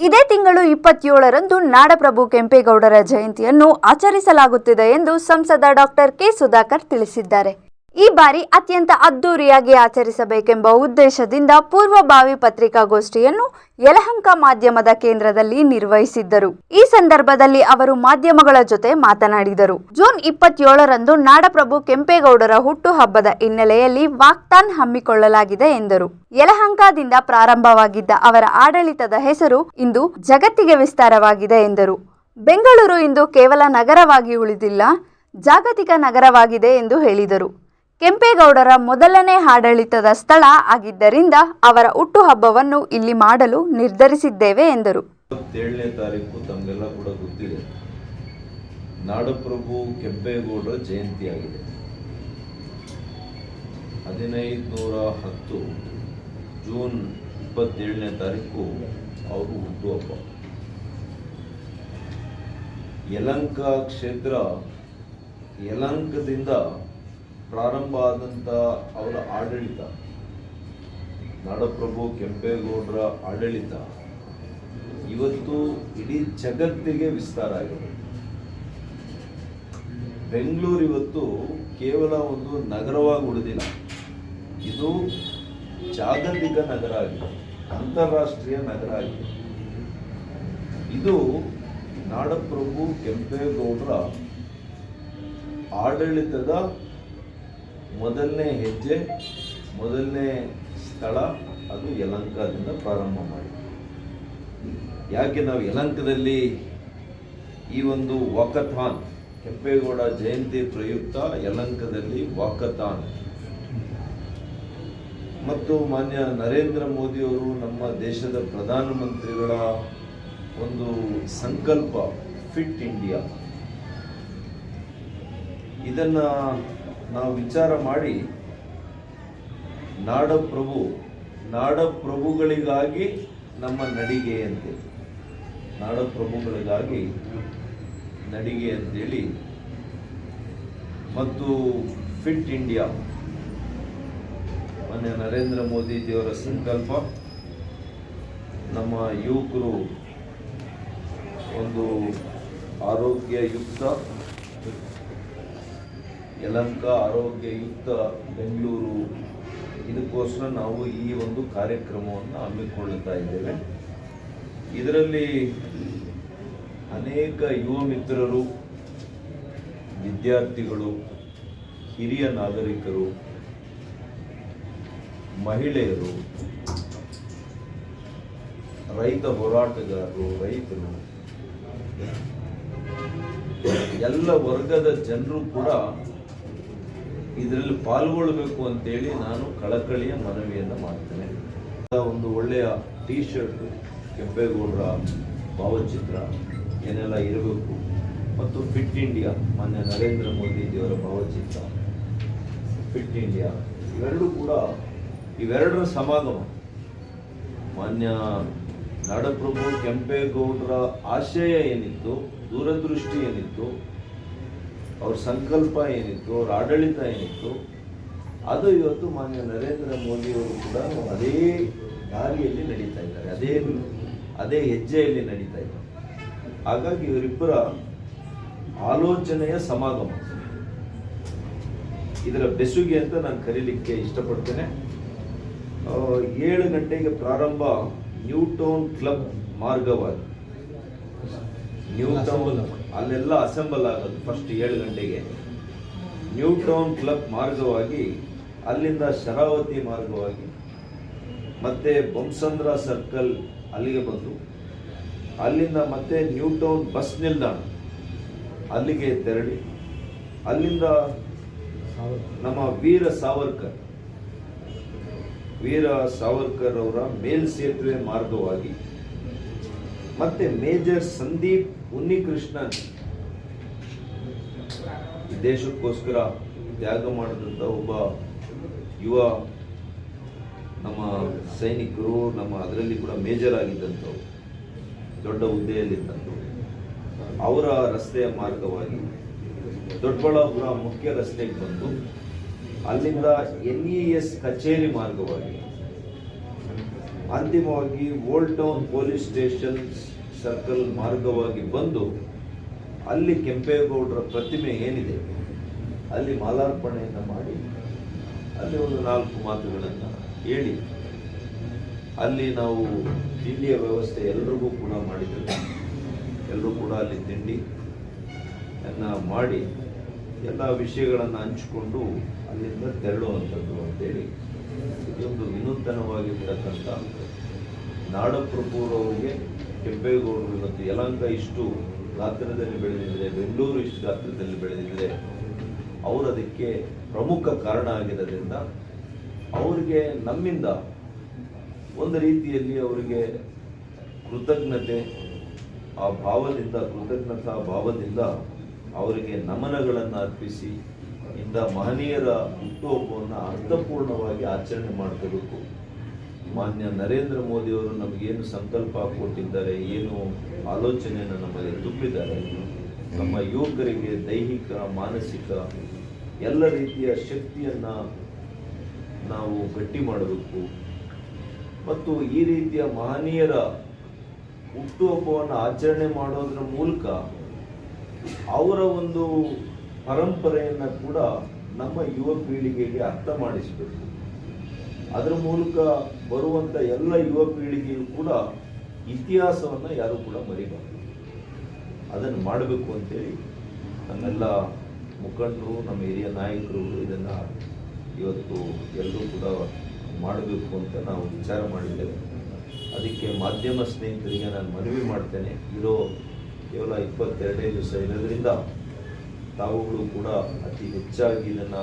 ಇದೇ ತಿಂಗಳು 27ರಂದು ನಾಡಪ್ರಭು ಕೆಂಪೇಗೌಡರ ಜಯಂತಿಯನ್ನು ಆಚರಿಸಲಾಗುತ್ತಿದೆ ಎಂದು ಸಂಸದ ಡಾಕ್ಟರ್ ಕೆ ಸುಧಾಕರ್ ತಿಳಿಸಿದ್ದಾರೆ. ಈ ಬಾರಿ ಅತ್ಯಂತ ಅದ್ದೂರಿಯಾಗಿ ಆಚರಿಸಬೇಕೆಂಬ ಉದ್ದೇಶದಿಂದ ಪೂರ್ವಭಾವಿ ಪತ್ರಿಕಾಗೋಷ್ಠಿಯನ್ನು ಯಲಹಂಕ ಮಾಧ್ಯಮದ ಕೇಂದ್ರದಲ್ಲಿ ನಿರ್ವಹಿಸಿದ್ದರು. ಈ ಸಂದರ್ಭದಲ್ಲಿ ಅವರು ಮಾಧ್ಯಮಗಳ ಜೊತೆ ಮಾತನಾಡಿದರು. ಜೂನ್ 27ರಂದು ನಾಡಪ್ರಭು ಕೆಂಪೇಗೌಡರ ಹುಟ್ಟುಹಬ್ಬದ ಹಿನ್ನೆಲೆಯಲ್ಲಿ ವಾಕ್ಥಾನ್ ಹಮ್ಮಿಕೊಳ್ಳಲಾಗಿದೆ ಎಂದರು. ಯಲಹಂಕದಿಂದ ಪ್ರಾರಂಭವಾಗಿದ್ದ ಅವರ ಆಡಳಿತದ ಹೆಸರು ಇಂದು ಜಗತ್ತಿಗೆ ವಿಸ್ತಾರವಾಗಿದೆ ಎಂದರು. ಬೆಂಗಳೂರು ಇಂದು ಕೇವಲ ನಗರವಾಗಿ ಉಳಿದಿಲ್ಲ, ಜಾಗತಿಕ ನಗರವಾಗಿದೆ ಎಂದು ಹೇಳಿದರು. ಕೆಂಪೇಗೌಡರ ಮೊದಲನೇ ಆಡಳಿತದ ಸ್ಥಳ ಆಗಿದ್ದರಿಂದ ಅವರ ಹುಟ್ಟುಹಬ್ಬವನ್ನು ಇಲ್ಲಿ ಮಾಡಲು ನಿರ್ಧರಿಸಿದ್ದೇವೆ ಎಂದರು. 27ನೇ ತಾರೀಕು ತಮಗೆಲ್ಲ ಕೂಡ ಗೊತ್ತಿದೆ, ನಾಡಪ್ರಭು ಕೆಂಪೇಗೌಡರ ಜಯಂತಿಯಾಗಿದೆ. 1510 ಜೂನ್ 27ನೇ ತಾರೀಕು ಅವರು ಹುಟ್ಟುಹಬ್ಬ. ಯಲಹಂಕ ಕ್ಷೇತ್ರ, ಯಲಹಂಕದಿಂದ ಪ್ರಾರಂಭ ಆದಂಥ ಅವರ ಆಡಳಿತ, ನಾಡಪ್ರಭು ಕೆಂಪೇಗೌಡರ ಆಡಳಿತ ಇವತ್ತು ಇಡೀ ಜಗತ್ತಿಗೆ ವಿಸ್ತಾರ ಆಗಿದೆ. ಬೆಂಗಳೂರು ಇವತ್ತು ಕೇವಲ ಒಂದು ನಗರವಾಗಿ ಉಳಿದಿಲ್ಲ, ಇದು ಜಾಗತಿಕ ನಗರ ಆಗಿದೆ, ಅಂತಾರಾಷ್ಟ್ರೀಯ ನಗರ ಆಗಿದೆ. ಇದು ನಾಡಪ್ರಭು ಕೆಂಪೇಗೌಡರ ಆಡಳಿತದ ಮೊದಲನೇ ಹೆಜ್ಜೆ, ಮೊದಲನೇ ಸ್ಥಳ ಅದು ಯಲಹಂಕದಿಂದ ಪ್ರಾರಂಭ ಮಾಡಿ. ಯಾಕೆ ನಾವು ಯಲಹಂಕದಲ್ಲಿ ಈ ಒಂದು ವಾಕಥಾನ್, ಕೆಂಪೇಗೌಡ ಜಯಂತಿ ಪ್ರಯುಕ್ತ ಯಲಹಂಕದಲ್ಲಿ ವಾಕಥಾನ್ ಮತ್ತು ಮಾನ್ಯ ನರೇಂದ್ರ ಮೋದಿಯವರು ನಮ್ಮ ದೇಶದ ಪ್ರಧಾನಮಂತ್ರಿಗಳ ಒಂದು ಸಂಕಲ್ಪ ಫಿಟ್ ಇಂಡಿಯಾ, ಇದನ್ನು ನಾವು ವಿಚಾರ ಮಾಡಿ ನಾಡಪ್ರಭುಗಳಿಗಾಗಿ ನಮ್ಮ ನಡಿಗೆ ಅಂತೇಳಿ, ನಾಡಪ್ರಭುಗಳಿಗಾಗಿ ನಡಿಗೆ ಅಂತೇಳಿ ಮತ್ತು ಫಿಟ್ ಇಂಡಿಯಾ, ಮಾನ್ಯ ನರೇಂದ್ರ ಮೋದಿಜಿಯವರ ಸಂಕಲ್ಪ, ನಮ್ಮ ಯುವಕರು ಒಂದು ಆರೋಗ್ಯಯುಕ್ತ ಯಲಹಂಕ, ಆರೋಗ್ಯಯುಕ್ತ ಬೆಂಗಳೂರು, ಇದಕ್ಕೋಸ್ಕರ ನಾವು ಈ ಒಂದು ಕಾರ್ಯಕ್ರಮವನ್ನು ಹಮ್ಮಿಕೊಳ್ಳುತ್ತಾ ಇದ್ದೇವೆ. ಇದರಲ್ಲಿ ಅನೇಕ ಯುವ ಮಿತ್ರರು, ವಿದ್ಯಾರ್ಥಿಗಳು, ಹಿರಿಯ ನಾಗರಿಕರು, ಮಹಿಳೆಯರು, ರೈತ ಹೋರಾಟಗಾರರು, ರೈತರು, ಎಲ್ಲ ವರ್ಗದ ಜನರು ಕೂಡ ಇದರಲ್ಲಿ ಪಾಲ್ಗೊಳ್ಳಬೇಕು ಅಂತೇಳಿ ನಾನು ಕಳಕಳಿಯ ಮನವಿಯನ್ನು ಮಾಡ್ತೇನೆ. ಒಂದು ಒಳ್ಳೆಯ ಟೀ ಶರ್ಟ್, ಕೆಂಪೇಗೌಡರ ಭಾವಚಿತ್ರ ಏನೆಲ್ಲ ಇರಬೇಕು ಮತ್ತು ಫಿಟ್ ಇಂಡಿಯಾ, ಮಾನ್ಯ ನರೇಂದ್ರ ಮೋದಿಜಿಯವರ ಭಾವಚಿತ್ರ, ಫಿಟ್ ಇಂಡಿಯಾ, ಇವೆರಡರ ಸಮಾಗಮ. ಮಾನ್ಯ ನಾಡಪ್ರಭು ಕೆಂಪೇಗೌಡರ ಆಶಯ ಏನಿತ್ತು, ದೂರದೃಷ್ಟಿ ಏನಿತ್ತು, ಅವ್ರ ಸಂಕಲ್ಪ ಏನಿತ್ತು, ಅವ್ರ ಆಡಳಿತ ಏನಿತ್ತು, ಅದು ಇವತ್ತು ಮಾನ್ಯ ನರೇಂದ್ರ ಮೋದಿಯವರು ಕೂಡ ಅದೇ ದಾರಿಯಲ್ಲಿ ನಡೀತಾ ಇದ್ದಾರೆ, ಅದೇ ಹೆಜ್ಜೆಯಲ್ಲಿ ನಡೀತಾ ಇದ್ದಾರೆ. ಹಾಗಾಗಿ ಇವರಿಬ್ಬರ ಆಲೋಚನೆಯ ಸಮಾಗಮ, ಇದರ ಬೆಸುಗೆ ಅಂತ ನಾನು ಕರೀಲಿಕ್ಕೆ ಇಷ್ಟಪಡ್ತೇನೆ. 7 ಗಂಟೆಗೆ ಪ್ರಾರಂಭ, ನ್ಯೂ ಟೌನ್ ಕ್ಲಬ್ ಮಾರ್ಗವಾಗಿ, ನ್ಯೂ ಟೌನ್ ಅಲ್ಲೆಲ್ಲ ಅಸೆಂಬಲ್ ಆಗೋದು ಫಸ್ಟ್ 7 ಗಂಟೆಗೆ. ನ್ಯೂ ಟೌನ್ ಕ್ಲಬ್ ಮಾರ್ಗವಾಗಿ, ಅಲ್ಲಿಂದ ಶರಾವತಿ ಮಾರ್ಗವಾಗಿ, ಮತ್ತೆ ಬೊಮ್ಮಸಂದ್ರ ಸರ್ಕಲ್ ಅಲ್ಲಿಗೆ ಬಂದು, ಅಲ್ಲಿಂದ ಮತ್ತೆ ನ್ಯೂ ಟೌನ್ ಬಸ್ ನಿಲ್ದಾಣ ಅಲ್ಲಿಗೆ ತೆರಳಿ, ಅಲ್ಲಿಂದ ನಮ್ಮ ವೀರ ಸಾವರ್ಕರ್ ಅವರ ಮೇಲ್ಸೇತುವೆ ಮಾರ್ಗವಾಗಿ, ಮತ್ತೆ ಮೇಜರ್ ಸಂದೀಪ್ ಉನ್ನಿಕೃಷ್ಣನ್ ದೇಶಕ್ಕೋಸ್ಕರ ತ್ಯಾಗ ಮಾಡಿದಂಥ ಒಬ್ಬ ಯುವ ನಮ್ಮ ಸೈನಿಕರು, ನಮ್ಮ ಅದರಲ್ಲಿ ಕೂಡ ಮೇಜರ್ ಆಗಿದ್ದಂಥವ್ರು, ದೊಡ್ಡ ಹುದ್ದೆಯಲ್ಲಿದ್ದಂಥವ್ರು, ಅವರ ರಸ್ತೆಯ ಮಾರ್ಗವಾಗಿ ದೊಡ್ಡಬಳ್ಳಾಪುರ ಮುಖ್ಯ ರಸ್ತೆಗೆ ಬಂದು, ಅಲ್ಲಿಂದ NES ಕಚೇರಿ ಮಾರ್ಗವಾಗಿ ಅಂತಿಮವಾಗಿ old town police station circle ಮಾರ್ಗವಾಗಿ ಬಂದು ಅಲ್ಲಿ ಕೆಂಪೇಗೌಡರ ಪ್ರತಿಮೆ ಏನಿದೆ ಅಲ್ಲಿ ಮಾಲಾರ್ಪಣೆಯನ್ನು ಮಾಡಿ ಅಲ್ಲಿ ಒಂದು 4 ಮಾತುಗಳನ್ನು ಹೇಳಿ ಅಲ್ಲಿ ನಾವು ತಿಂಡಿಯ ವ್ಯವಸ್ಥೆ ಎಲ್ರಿಗೂ ಕೂಡ ಮಾಡಿದ್ದೇವೆ. ಎಲ್ಲರೂ ಕೂಡ ಅಲ್ಲಿ ತಿಂಡಿಯನ್ನು ಮಾಡಿ ಎಲ್ಲ ವಿಷಯಗಳನ್ನು ಹಂಚಿಕೊಂಡು ಅಲ್ಲಿಂದ ತೆರಳುವಂಥದ್ದು ಅಂತೇಳಿ ಇದೊಂದು ವಿನೂತನವಾಗಿರ್ತಕ್ಕಂಥ ನಾಡಪ್ರಭುರವರಿಗೆ ಕೆಂಪೇಗೌಡರು ಇವತ್ತು ಯಲಹಂಕ ಇಷ್ಟು ಗಾತ್ರದಲ್ಲಿ ಬೆಳೆದಿದೆ, ಬೆಂಗಳೂರು ಇಷ್ಟು ಗಾತ್ರದಲ್ಲಿ ಬೆಳೆದಿದೆ, ಅವರು ಅದಕ್ಕೆ ಪ್ರಮುಖ ಕಾರಣ ಆಗಿರೋದ್ರಿಂದ ಅವರಿಗೆ ನಮ್ಮಿಂದ ಒಂದು ರೀತಿಯಲ್ಲಿ ಅವರಿಗೆ ಕೃತಜ್ಞತಾ ಭಾವದಿಂದ ಅವರಿಗೆ ನಮನಗಳನ್ನು ಅರ್ಪಿಸಿ ಇಂಥ ಮಹನೀಯರ ಹುಟ್ಟುಹಬ್ಬವನ್ನು ಅರ್ಥಪೂರ್ಣವಾಗಿ ಆಚರಣೆ ಮಾಡ್ಕೋಬೇಕು. ಮಾನ್ಯ ನರೇಂದ್ರ ಮೋದಿಯವರು ನಮಗೇನು ಸಂಕಲ್ಪ ಕೊಟ್ಟಿದ್ದಾರೆ, ಏನು ಆಲೋಚನೆಯನ್ನು ನಮಗೆ ತುಂಬಿದ್ದಾರೆ, ನಮ್ಮ ಯುವಕರಿಗೆ ದೈಹಿಕ ಮಾನಸಿಕ ಎಲ್ಲ ರೀತಿಯ ಶಕ್ತಿಯನ್ನು ನಾವು ಗಟ್ಟಿ ಮಾಡಬೇಕು ಮತ್ತು ಈ ರೀತಿಯ ಮಹನೀಯರ ಹುಟ್ಟುಹಬ್ಬವನ್ನು ಆಚರಣೆ ಮಾಡೋದ್ರ ಮೂಲಕ ಅವರ ಒಂದು ಪರಂಪರೆಯನ್ನು ಕೂಡ ನಮ್ಮ ಯುವ ಪೀಳಿಗೆಗೆ ಅರ್ಥ ಮಾಡಿಸಬೇಕು. ಅದರ ಮೂಲಕ ಬರುವಂಥ ಎಲ್ಲ ಯುವ ಪೀಳಿಗೆಯು ಕೂಡ ಇತಿಹಾಸವನ್ನು ಯಾರೂ ಕೂಡ ಮರಿಬಾರ್ದು. ಅದನ್ನು ಮಾಡಬೇಕು ಅಂತೇಳಿ ನಮ್ಮೆಲ್ಲ ಮುಖಂಡರು, ನಮ್ಮ ಹಿರಿಯ ನಾಯಕರು ಇದನ್ನು ಇವತ್ತು ಎಲ್ಲರೂ ಕೂಡ ಮಾಡಬೇಕು ಅಂತ ನಾವು ವಿಚಾರ ಮಾಡಿದ್ದೇವೆ. ಅದಕ್ಕೆ ಮಾಧ್ಯಮ ಸ್ನೇಹಿತರಿಗೆ ನಾನು ಮನವಿ ಮಾಡ್ತೇನೆ, ಇರೋ ಕೇವಲ 22 ದಿವಸ ಇರೋದ್ರಿಂದ ತಾವುಗಳು ಕೂಡ ಅತಿ ಹೆಚ್ಚಾಗಿ ಇದನ್ನು